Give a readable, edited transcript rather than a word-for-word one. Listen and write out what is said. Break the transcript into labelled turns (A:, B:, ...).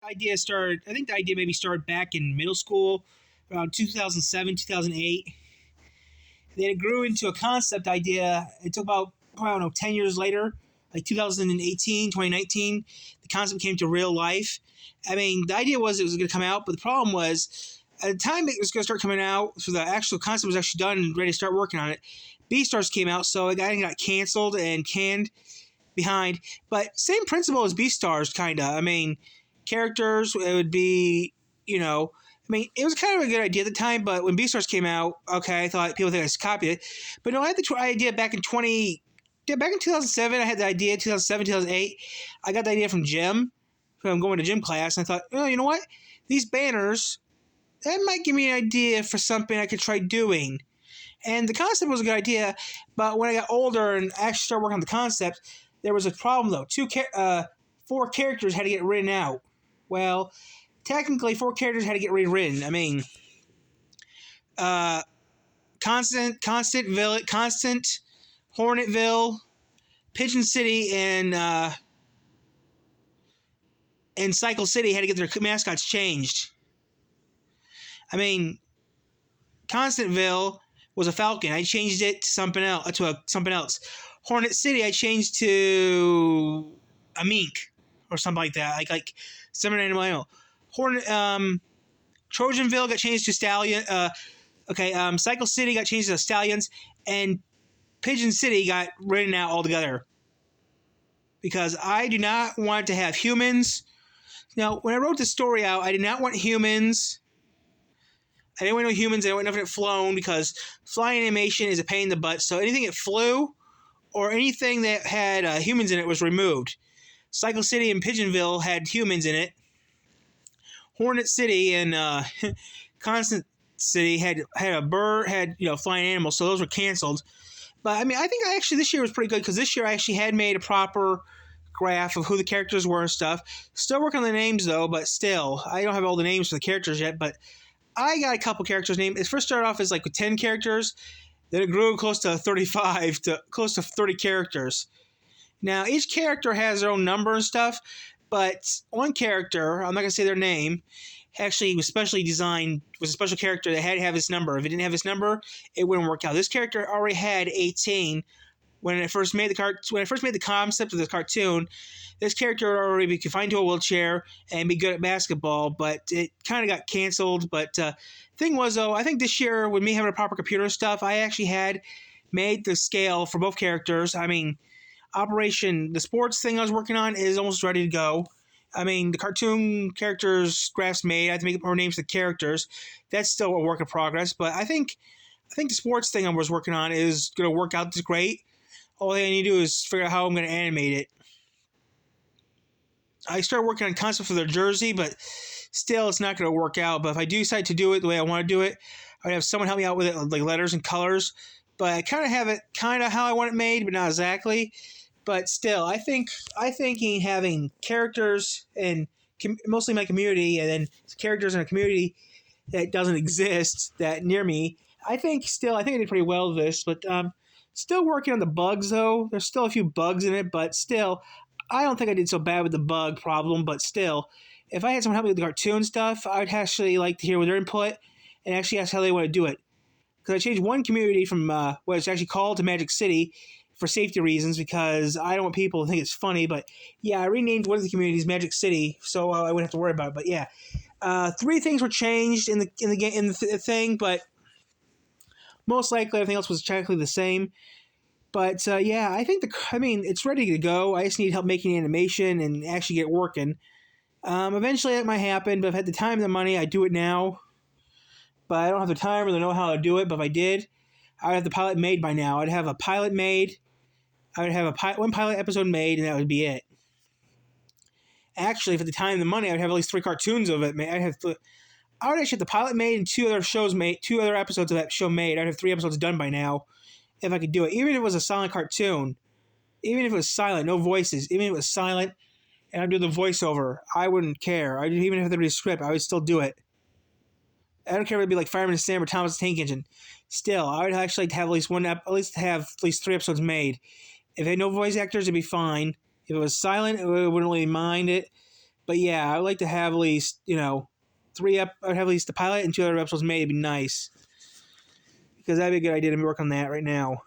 A: idea started. I think the idea maybe started back in middle school, around 2007, 2008. Then it grew into a concept idea. It took about, I don't know, 10 years later, like 2018, 2019, the concept came to real life. I mean, the idea was it was going to come out, but the problem was at the time it was going to start coming out, so the actual concept was actually done and ready to start working on it. Beastars came out, so it got canceled and canned behind. But same principle as Beastars, kind of. I mean, characters, it would be, I mean, it was kind of a good idea at the time, but when Beastars came out, okay, I thought people think I just copied it. But no, I had the idea back in 2007. I had the idea 2007, 2008. I got the idea from gym, from going to gym class, and I thought, oh, you know what? These banners, that might give me an idea for something I could try doing. And the concept was a good idea, but when I got older and actually started working on the concept, there was a problem though. 4 characters had to get written out. Well, technically 4 characters had to get rewritten. I mean, Constant, Hornetville, Pigeon City, and Cycle City had to get their mascots changed. I mean, Constantville was a falcon. I changed it to something else. Hornet City, I changed to a mink or something like that, like similar animal. Trojanville got changed to stallion. Cycle City got changed to stallions, and Pigeon City got written out altogether because I do not want to have humans. Now, when I wrote this story out, I did not want humans. I didn't want no humans. I didn't want nothing that flown because flying animation is a pain in the butt. So anything that flew or anything that had humans in it was removed. Cycle City and Pigeonville had humans in it. Hornet City and Constant City had a bird, had flying animals. So those were canceled. But I mean, I think this year was pretty good because this year I actually had made a proper graph of who the characters were and stuff. Still working on the names though, but still, I don't have all the names for the characters yet. But I got a couple characters named. It first started off as like with 10 characters. Then it grew close to 35 to close to 30 characters. Now, each character has their own number and stuff, but one character, I'm not going to say their name, actually was specially designed, was a special character that had to have his number. If it didn't have his number, it wouldn't work out. This character already had 18 when I first made the concept of the cartoon. This character would already be confined to a wheelchair and be good at basketball, but it kind of got canceled. But thing was, though, I think this year, with me having a proper computer and stuff, I actually had made the scale for both characters. I mean, the sports thing I was working on is almost ready to go. I mean, the cartoon characters graphs made. I have to make more names for the characters. That's still a work in progress. But I think the sports thing I was working on is going to work out great. All I need to do is figure out how I'm going to animate it. I started working on concept for their jersey, but still it's not going to work out. But if I do decide to do it the way I want to do it, I would have someone help me out with it, like letters and colors. But I kind of have it kind of how I want it made, but not exactly. But still, I think having characters and mostly my community, and then characters in a community that doesn't exist that near me, I think I did pretty well with this. But still working on the bugs though. There's still a few bugs in it, but still, I don't think I did so bad with the bug problem. But still, if I had someone help me with the cartoon stuff, I'd actually like to hear their input and actually ask how they want to do it. Because I changed one community from what it's actually called to Magic City for safety reasons, because I don't want people to think it's funny. But yeah, I renamed one of the communities Magic City, so I wouldn't have to worry about it. But yeah, 3 things were changed in the thing, but most likely everything else was technically the same. But yeah, I think it's ready to go. I just need help making animation and actually get working. Eventually that might happen, but if I had the time and the money, I'd do it now. But I don't have the time or the know-how to do it. But if I did, I would have the pilot made by now. I'd have a pilot made. I would have one pilot episode made, and that would be it. Actually, if at the time and the money, I would have at least 3 cartoons of it made. I would actually have the pilot made and 2 other episodes of that show made. I'd have 3 episodes done by now if I could do it. Even if it was a silent cartoon, even if it was silent, no voices, even if it was silent, and I'd do the voiceover, I wouldn't care. Even if there was a script, I would still do it. I don't care if it'd be like Fireman Sam or Thomas the Tank Engine. Still, I would actually like to have at least 3 episodes made. If it had no voice actors, it'd be fine. If it was silent, I wouldn't really mind it. But yeah, I would like to have at least, I'd have at least the pilot and 2 other episodes made. It'd be nice. Because that'd be a good idea to work on that right now.